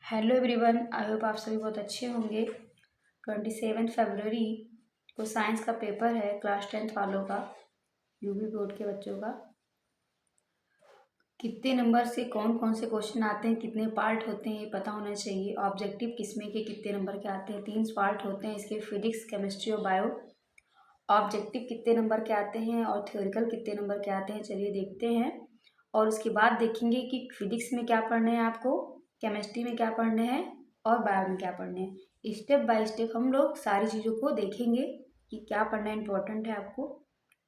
Hello everyone, I hope आप सभी बहुत अच्छे होंगे। 27 फरवरी को साइंस का पेपर है क्लास 10th वालों का, यूपी बोर्ड के बच्चों का। कितने नंबर से कौन कौन से क्वेश्चन आते हैं, कितने पार्ट होते हैं, ये पता होना चाहिए। ऑब्जेक्टिव किसमें के कितने नंबर के आते हैं, 3 पार्ट होते हैं इसके, फिजिक्स, केमिस्ट्री और बायो। ऑब्जेक्टिव कितने नंबर के आते हैं और थ्योरिकल कितने नंबर के आते हैं, चलिए देखते हैं। और उसके बाद देखेंगे कि फिजिक्स में क्या पढ़ना है आपको, केमिस्ट्री में क्या पढ़ने हैं और बायो में क्या पढ़ने हैं। स्टेप बाय स्टेप हम लोग सारी चीज़ों को देखेंगे कि क्या पढ़ना इम्पोर्टेंट है आपको,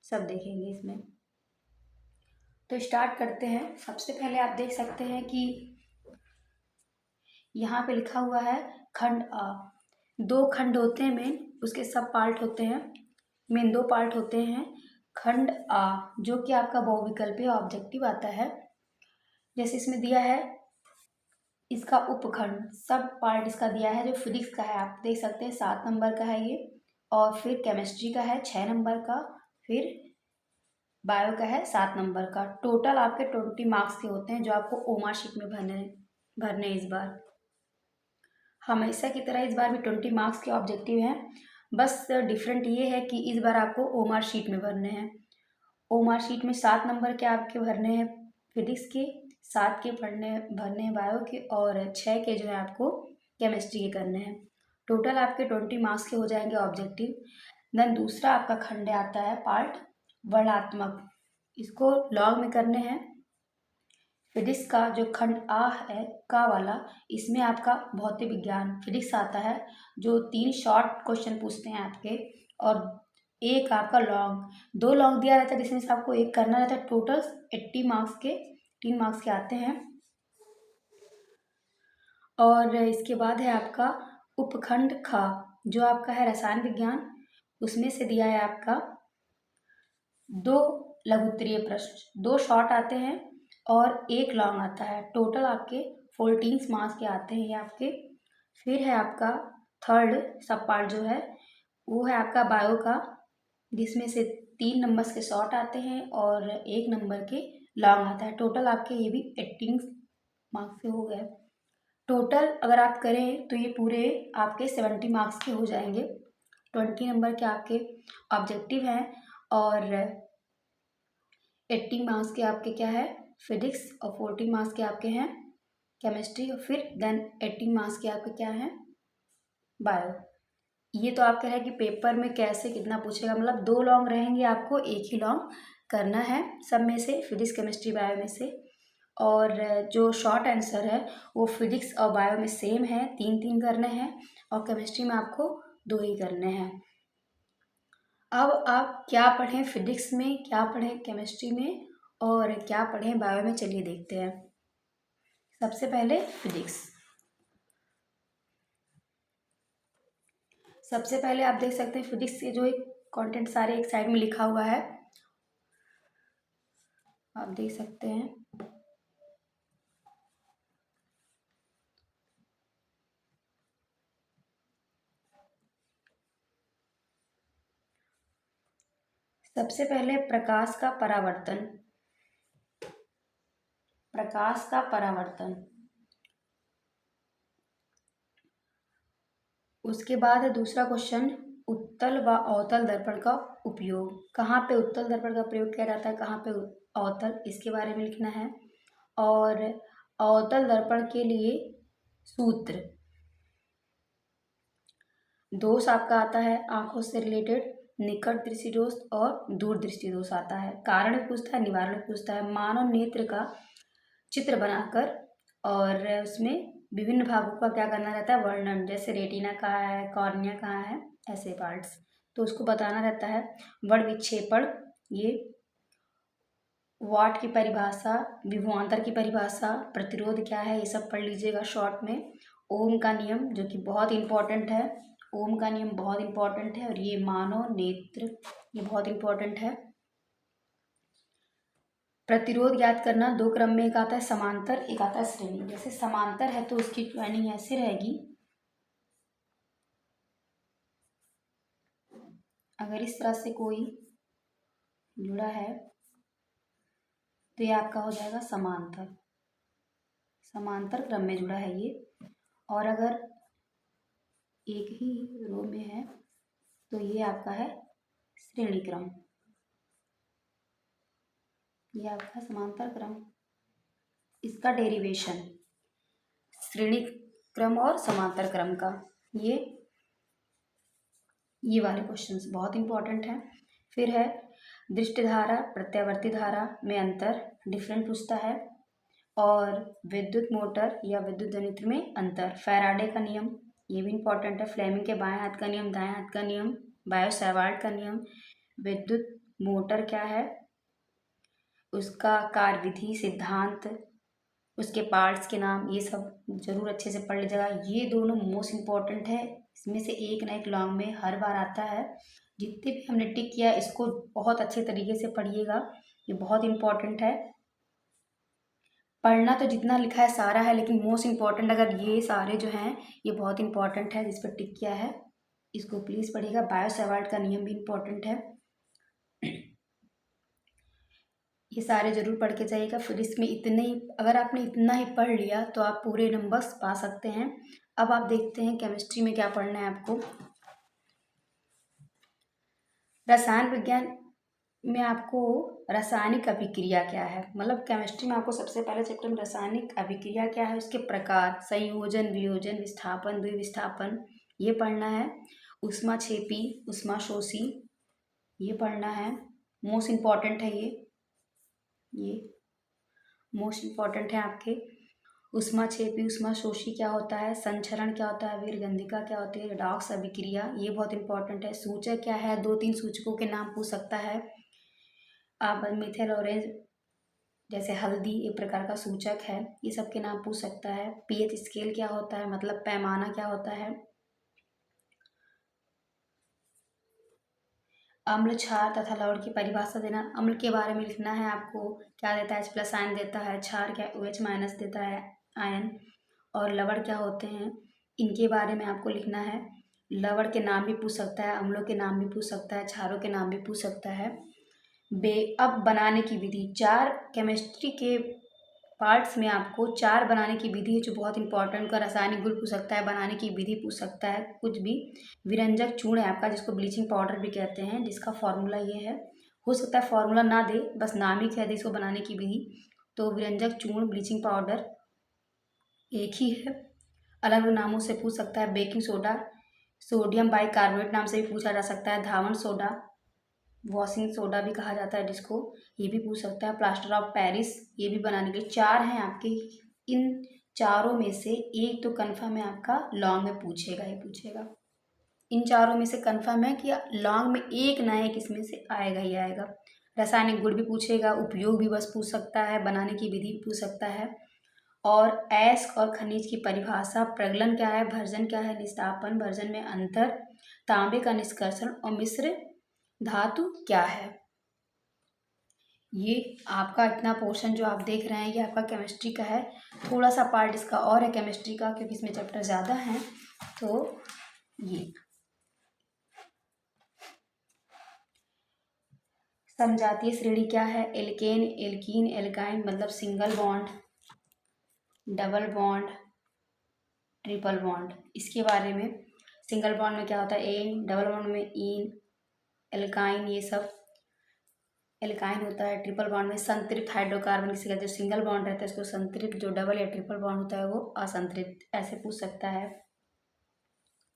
सब देखेंगे इसमें। तो स्टार्ट करते हैं। सबसे पहले आप देख सकते हैं कि यहाँ पे लिखा हुआ है खंड आ। 2 खंड होते हैं मेन, उसके सब पार्ट होते हैं। मेन 2 पार्ट होते हैं। खंड आ जो कि आपका बहुविकल्पीय ऑब्जेक्टिव आता है, जैसे इसमें दिया है इसका उपखंड, सब पार्ट इसका दिया है। जो फिजिक्स का है आप देख सकते हैं 7 नंबर का है ये, और फिर केमिस्ट्री का है 6 नंबर का, फिर बायो का है 7 नंबर का। टोटल आपके 20 मार्क्स के होते हैं जो आपको ओमार शीट में भरने इस बार। हमेशा की तरह इस बार भी 20 मार्क्स के ऑब्जेक्टिव हैं, बस डिफरेंट ये है कि इस बार आपको ओमार शीट में भरने हैं। ओमार शीट में 7 नंबर के आपके भरने हैं फिजिक्स के, 7 के भरने हैं बायो के, और 6 के जो है आपको केमिस्ट्री के करने हैं। टोटल आपके 20 मार्क्स के हो जाएंगे ऑब्जेक्टिव। देन दूसरा आपका खंड आता है पार्ट वर्णात्मक, इसको लॉग में करने हैं। फिजिक्स का जो खंड आ है का वाला, इसमें आपका भौतिक विज्ञान फिजिक्स आता है, जो 3 शॉर्ट क्वेश्चन पूछते हैं आपके, और एक आपका लॉन्ग, 2 लॉन्ग दिया रहता है जिसमें से आपको एक करना रहता है। टोटल 80 मार्क्स के 3 मार्क्स के आते हैं। और इसके बाद है आपका उपखंड ख, जो आपका है रसायन विज्ञान, उसमें से दिया है आपका 2 लघुत्तरीय प्रश्न, 2 शॉर्ट आते हैं और एक लॉन्ग आता है। टोटल आपके 14 मार्क्स के आते हैं ये आपके। फिर है आपका थर्ड सब पार्ट जो है वो है आपका बायो का, जिसमें से 3 नंबर के शॉर्ट आते हैं और 1 नंबर के लॉन्ग आता है। टोटल आपके ये भी 18 मार्क्स के हो गए। टोटल अगर आप करें तो ये पूरे आपके 70 मार्क्स के हो जाएंगे। 20 नंबर के आपके ऑब्जेक्टिव हैं और 80 मार्क्स के आपके क्या है फिजिक्स, और 40 मार्क्स के आपके हैं केमिस्ट्री, और फिर देन 80 मार्क्स के आपके क्या हैं बायो। ये तो आप कह रहे हैं कि पेपर में कैसे कितना पूछेगा, मतलब 2 लॉन्ग रहेंगे, आपको एक ही लॉन्ग करना है सब में से, फिजिक्स केमिस्ट्री बायो में से। और जो शॉर्ट आंसर है वो फिजिक्स और बायो में सेम है, 3-3 करने हैं, और केमिस्ट्री में आपको 2 ही करने हैं। अब आप क्या पढ़ें फिजिक्स में, क्या पढ़ें केमिस्ट्री में और क्या पढ़ें बायो में, चलिए देखते हैं। सबसे पहले फिजिक्स। सबसे पहले आप देख सकते हैं फिजिक्स के जो एक कंटेंट सारे एक साइड में लिखा हुआ है, आप देख सकते हैं। सबसे पहले प्रकाश का परावर्तन, प्रकाश का परावर्तन। उसके बाद है दूसरा क्वेश्चन, उत्तल व अवतल दर्पण का उपयोग। कहाँ पे उत्तल दर्पण का प्रयोग किया जाता है, कहाँ पे अवतल, इसके बारे में लिखना है। और अवतल दर्पण के लिए सूत्र। दोष आपका आता है आंखों से रिलेटेड, निकट दृष्टि दोष और दूर दृष्टि दोष आता है। कारण पूछता है, निवारण पूछता है। मानव नेत्र का चित्र बनाकर और उसमें विभिन्न भागों का क्या करना रहता है वर्णन, जैसे रेटिना कहाँ है, कॉर्निया कहाँ है, ऐसे पार्ट्स, तो उसको बताना रहता है। वर्ण विक्षेपण, ये वाट की परिभाषा, विभवांतर की परिभाषा, प्रतिरोध क्या है, ये सब पढ़ लीजिएगा शॉर्ट में। ओम का नियम जो कि बहुत इंपॉर्टेंट है, ओम का नियम बहुत इंपॉर्टेंट है, और ये मानव नेत्र ये बहुत इंपॉर्टेंट है। प्रतिरोध ज्ञात करना 2 क्रम में, एक आता है समांतर, एक आता है श्रेणी। जैसे समांतर है तो उसकी ज्वाइनिंग ऐसे रहेगी, अगर इस तरह से कोई जुड़ा है तो ये आपका हो जाएगा समांतर, समांतर क्रम में जुड़ा है ये। और अगर एक ही रो में है तो ये आपका है श्रेणी क्रम, ये आपका समांतर क्रम। इसका डेरिवेशन श्रेणी क्रम और समांतर क्रम का, ये वाले क्वेश्चंस बहुत इंपॉर्टेंट हैं। फिर है दृष्टि धारा प्रत्यावर्ती धारा में अंतर, डिफरेंट पूछता है। और विद्युत मोटर या विद्युत जनित्र में अंतर, फैराडे का नियम, ये भी इंपॉर्टेंट है। फ्लेमिंग के बाएं हाथ का नियम, दाएं हाथ का नियम, बायो सैवार्ट का नियम, विद्युत मोटर क्या है, उसका कार्य विधि, सिद्धांत, उसके पार्ट्स के नाम, ये सब जरूर अच्छे से पढ़ लीजिएगा। ये दोनों मोस्ट इम्पॉर्टेंट है, इसमें से एक ना एक लॉन्ग में हर बार आता है। जितने भी हमने टिक किया इसको बहुत अच्छे तरीके से पढ़िएगा, ये बहुत इम्पॉर्टेंट है। पढ़ना तो जितना लिखा है सारा है, लेकिन मोस्ट इम्पॉर्टेंट अगर ये सारे जो हैं ये बहुत इंपॉर्टेंट है, जिस पर टिक किया है इसको प्लीज़ पढ़िएगा। बायो सैवार्ट का नियम भी इम्पॉर्टेंट है, ये सारे जरूर पढ़ के जाइएगा। फिर इसमें इतने ही, अगर आपने इतना ही पढ़ लिया तो आप पूरे नंबर्स पा सकते हैं। अब आप देखते हैं केमिस्ट्री में क्या पढ़ना है आपको। रसायन विज्ञान में आपको रासायनिक अभिक्रिया क्या है, मतलब केमिस्ट्री में आपको सबसे पहले चैप्टर में रासायनिक अभिक्रिया क्या है, उसके प्रकार, संयोजन, वियोजन, विस्थापन, द्विविस्थापन, ये पढ़ना है। ऊष्माक्षेपी, ऊष्माशोषी, ये पढ़ना है, मोस्ट इम्पॉर्टेंट है ये मोस्ट इम्पॉर्टेंट है आपके। ऊष्माक्षेपी, ऊष्माशोषी क्या होता है, संचरण क्या होता है, वीरगंधिका क्या होती है, रेडॉक्स अभिक्रिया, ये बहुत इंपॉर्टेंट है। सूचक क्या है, 2-3 सूचकों के नाम पूछ सकता है। आप मिथेल ऑरेंज जैसे हल्दी एक प्रकार का सूचक है, ये सब के नाम पूछ सकता है। पीएच स्केल क्या होता है, मतलब पैमाना क्या होता है। अम्ल, क्षार तथा लवण की परिभाषा देना, अम्ल के बारे में लिखना है आपको, क्या देता है, H+ आयन देता है, क्षार क्या OH- देता है आयन, और लवण क्या होते हैं इनके बारे में आपको लिखना है। लवण के नाम भी पूछ सकता है, अम्लों के नाम भी पूछ सकता है, क्षारों के नाम भी पूछ सकता है। अब बनाने की विधि, 4 केमिस्ट्री के पार्ट्स में आपको 4 बनाने की विधि है जो बहुत इंपॉर्टेंट, का रासायनिक गुण पूछ सकता है, बनाने की विधि पूछ सकता है, कुछ भी। विरंजक चूर्ण है आपका, जिसको ब्लीचिंग पाउडर भी कहते हैं, जिसका फॉर्मूला ये है। हो सकता है फॉर्मूला ना दे, बस नाम ही कह दे इसको बनाने की विधि, तो विरंजक चूर्ण, ब्लीचिंग पाउडर एक ही है, अलग नामों से पूछ सकता है। बेकिंग सोडा, सोडियम बाइकार्बोनेट नाम से भी पूछा जा सकता है। धावन सोडा, वॉशिंग सोडा भी कहा जाता है जिसको, ये भी पूछ सकता है। प्लास्टर ऑफ पेरिस, ये भी बनाने के लिए 4 हैं आपके। इन चारों में से एक तो कन्फर्म है आपका लॉन्ग में पूछेगा ही पूछेगा। इन चारों में से कन्फर्म है कि लॉन्ग में एक ना एक इसमें से आएगा ही आएगा। रासायनिक गुण भी पूछेगा, उपयोग भी बस पूछ सकता है, बनाने की विधि भी पूछ सकता है, और अयस्क और खनिज की परिभाषा, प्रगलन क्या है, भर्जन क्या है, निस्तापन, भर्जन में अंतर, तांबे का निष्कर्षण और मिश्र धातु क्या है। ये आपका इतना पोर्शन जो आप देख रहे हैं ये आपका केमिस्ट्री का है। थोड़ा सा पार्ट इसका और है केमिस्ट्री का, क्योंकि इसमें चैप्टर ज़्यादा हैं। तो ये समजातीय श्रेणी क्या है, एल्केन, एल्कीन, एल्काइन, मतलब single bond, double bond, triple bond, इसके बारे में। सिंगल बॉन्ड में क्या होता है, एन, डबल बॉन्ड में इन, एल्काइन, ये सब एल्काइन होता है। ट्रिपल बॉन्ड में संतृप्त हाइड्रोकार्बन किसी का जो सिंगल बॉन्ड रहता है उसको संतृप्त, जो डबल या ट्रिपल बॉन्ड होता है वो असंतृप्त, ऐसे पूछ सकता है।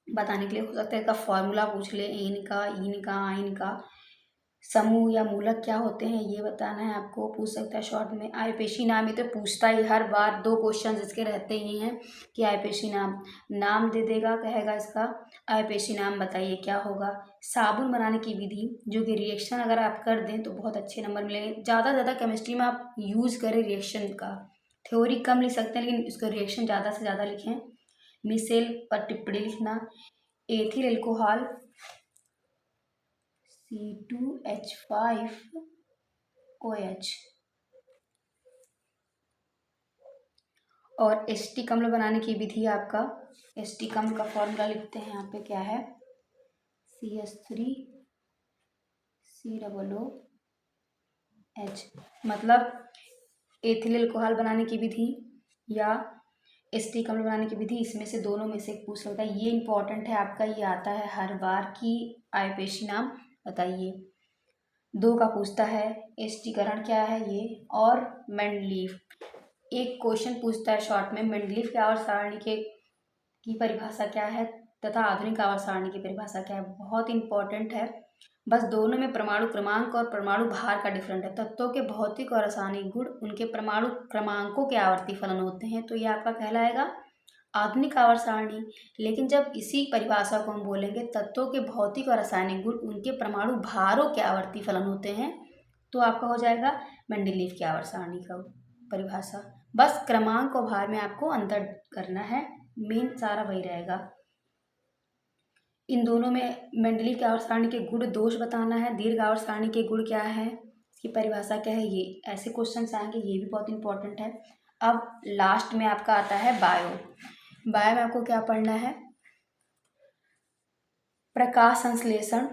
बताने के लिए हो सकता है इसका फॉर्मूला पूछ ले, इन का, इन का, आइन का। समूह या मूलक क्या होते हैं ये बताना है आपको, पूछ सकता है शॉर्ट में। आयपेशी नाम, ये तो पूछता ही हर बार, 2 क्वेश्चन इसके रहते ही हैं कि आयपेशी नाम, नाम दे देगा, कहेगा इसका आयपेशी नाम बताइए क्या होगा। साबुन बनाने की विधि, जो कि रिएक्शन अगर आप कर दें तो बहुत अच्छे नंबर मिलेंगे। ज़्यादा से ज़्यादा केमिस्ट्री में आप यूज़ करें रिएक्शन का, थ्योरी कम लिख सकते हैं लेकिन इसका रिएक्शन ज़्यादा से ज़्यादा लिखें। मिसेल पर टिप्पणी लिखना। एथिल एल्कोहल C2H5OH, और एस्टिक अम्ल बनाने की विधि आपका, एस्टिक अम्ल का फॉर्मूला लिखते हैं यहाँ पे क्या है, CH3COOH, मतलब एथिल एल्कोहल बनाने की विधि या एस्टिक अम्ल बनाने की विधि, इसमें से दोनों में से एक पूछ सकता है। ये इंपॉर्टेंट है आपका, ये आता है हर बार की। आयपेशी नाम बताइए। 2 का पूछता है एस्टिकरण क्या है ये, और मेंडलीफ। एक क्वेश्चन पूछता है शॉर्ट में, मेंडलीफ की आवर्त सारणी की परिभाषा क्या है तथा आधुनिक आवर्त सारणी की परिभाषा क्या है। बहुत इंपॉर्टेंट है। बस दोनों में परमाणु क्रमांक और परमाणु भार का डिफरेंट है। तत्वों के भौतिक और रासायनिक गुण उनके परमाणु क्रमांकों के आवर्ती फलन होते हैं, तो ये आपका कहलाएगा आधुनिक आवर्त सारणी। लेकिन जब इसी परिभाषा को हम बोलेंगे तत्वों के भौतिक और रासायनिक गुण उनके परमाणु भारों के आवर्ती फलन होते हैं, तो आपका हो जाएगा मेंडलीफ की आवर्त सारणी का परिभाषा। बस क्रमांक और भार में आपको अंतर करना है, मेन सारा वही रहेगा। इन दोनों में मेंडलीफ की आवर्त सारणी के गुण दोष बताना है। दीर्घ आवर्त सारणी के गुण क्या है, इसकी परिभाषा क्या है, ये ऐसे क्वेश्चन आएंगे, ये भी बहुत इंपॉर्टेंट है। अब लास्ट में आपका आता है बायो। बायो में आपको क्या पढ़ना है, प्रकाश संश्लेषण,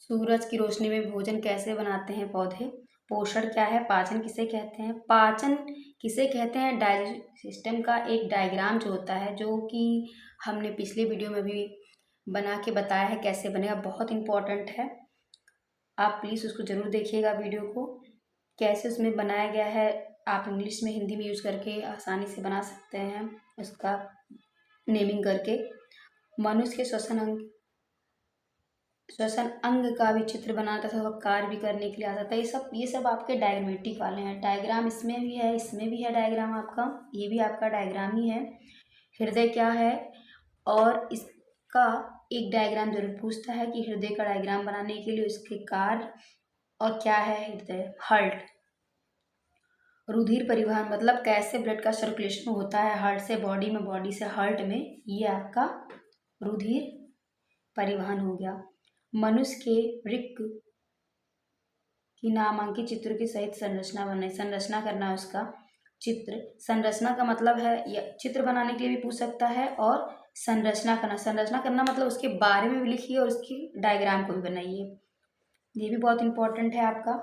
सूरज की रोशनी में भोजन कैसे बनाते हैं पौधे, पोषण क्या है, पाचन किसे कहते हैं। पाचन किसे कहते हैं, डाइजेस्ट सिस्टम का एक डायग्राम जो होता है, जो कि हमने पिछले वीडियो में भी बना के बताया है कैसे बनेगा, बहुत इंपॉर्टेंट है। आप प्लीज़ उसको ज़रूर देखिएगा वीडियो को, कैसे उसमें बनाया गया है। आप इंग्लिश में हिंदी में यूज़ करके आसानी से बना सकते हैं उसका नेमिंग करके। मनुष्य के श्वसन अंग का भी चित्र बनाता था, कार्य भी करने के लिए आता था। ये सब आपके डायग्रामेटिक वाले हैं। डायग्राम इसमें भी है, इसमें भी है डायग्राम आपका, ये भी आपका डायग्राम ही है। हृदय क्या है, और इसका एक डायग्राम जरूर पूछता है कि हृदय का डायग्राम बनाने के लिए उसके कार्य और क्या है हृदय। हार्ट, रुधिर परिवहन मतलब कैसे ब्लड का सर्कुलेशन होता है हार्ट से बॉडी में, बॉडी से हार्ट में, ये आपका रुधिर परिवहन हो गया। मनुष्य के वृक्क की नामांकित चित्र की सहित संरचना बनाई, संरचना करना है उसका चित्र। संरचना का मतलब है, चित्र बनाने के लिए भी पूछ सकता है, और संरचना करना मतलब उसके बारे में भी लिखिए और उसकी डायग्राम को भी बनाइए, ये भी बहुत इंपॉर्टेंट है आपका।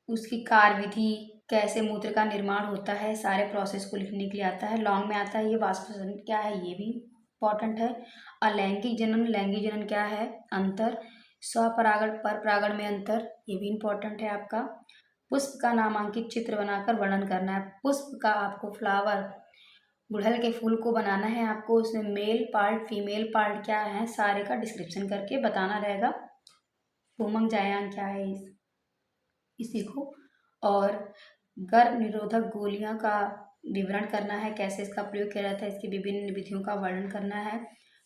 उसकी कार्य विधि, कैसे मूत्र का निर्माण होता है, सारे प्रोसेस को लिखने के लिए आता है। लॉन्ग में आता है ये वाष्पशोषण क्या है, ये भी इंपॉर्टेंट है। अलैंगिक जनन, लैंगिक जनन क्या है, अंतर। स्वपरागण परपरागण में अंतर, ये भी इंपॉर्टेंट है आपका। पुष्प का नामांकित चित्र बनाकर वर्णन करना है। पुष्प का आपको फ्लावर, गुड़हल के फूल को बनाना है आपको, उसमें मेल पार्ट फीमेल पार्ट क्या है, सारे का डिस्क्रिप्शन करके बताना रहेगा। पुमंग जायान क्या है इसी को, और गर्भ निरोधक गोलियां का विवरण करना है, कैसे इसका प्रयोग किया जाता है, इसकी विभिन्न विधियों का वर्णन करना है।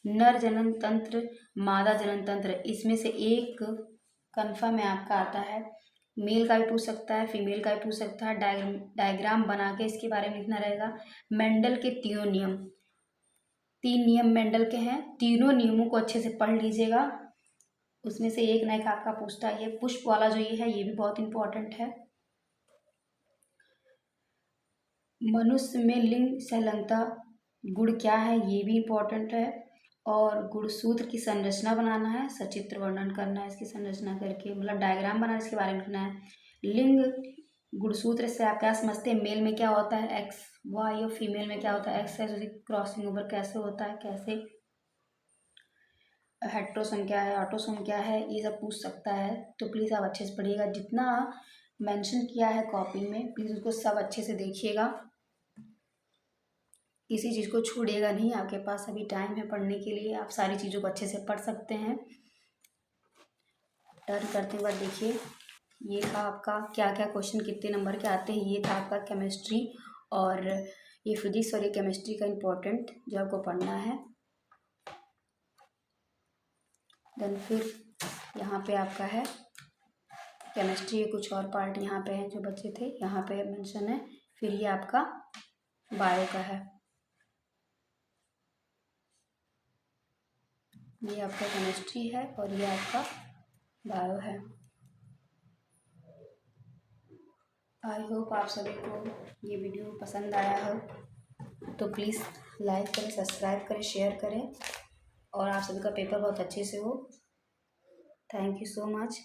नर जनन तंत्र, मादा जनन तंत्र, इसमें से एक कन्फर्म में आपका आता है। मेल का भी पूछ सकता है, फीमेल का भी पूछ सकता है। डायग्राम बना के इसके बारे में लिखना रहेगा। मेंडल के 3 नियम, 3 नियम मेंडल के हैं, तीनों नियमों को अच्छे से पढ़ लीजिएगा। उसमें से एक नए का आपका पूछता है, ये पुष्प वाला जो ये है, ये भी बहुत इंपॉर्टेंट है। मनुष्य में लिंग संलग्नता गुण क्या है, ये भी इंपॉर्टेंट है। और गुणसूत्र की संरचना बनाना है, सचित्र वर्णन करना है इसकी संरचना करके, मतलब डायग्राम बनाना है, इसके बारे में लिखना है। लिंग गुणसूत्र से आप क्या समझते हैं, मेल में क्या होता है एक्स वाई, और फीमेल में क्या होता है एक्स है, क्रॉसिंग ओवर कैसे होता है, कैसे हेट्रोसम क्या है, ऑटोसम क्या है, ये सब पूछ सकता है। तो प्लीज़ आप अच्छे से पढ़िएगा, जितना मेंशन किया है कॉपी में प्लीज़ उसको सब अच्छे से देखिएगा, किसी चीज़ को छोड़िएगा नहीं। आपके पास अभी टाइम है पढ़ने के लिए, आप सारी चीज़ों को अच्छे से पढ़ सकते हैं। टर्न करते हुए देखिए, ये था आपका क्या क्या क्वेश्चन कितने नंबर के आते हैं। ये था आपका केमिस्ट्री, और ये फिजिक्स और ये केमिस्ट्री का इम्पोर्टेंट जो आपको पढ़ना है। देन फिर यहाँ पे आपका है केमिस्ट्री के कुछ और पार्ट यहाँ पे हैं जो बचे थे, यहाँ पे मेंशन है। फिर ये आपका बायो का है, ये आपका केमिस्ट्री है और ये आपका बायो है। आई होप आप सभी को ये वीडियो पसंद आया हो, तो प्लीज़ लाइक करें, सब्सक्राइब करें, शेयर करें, और आप सभी का पेपर बहुत अच्छे से हो। Thank you so much.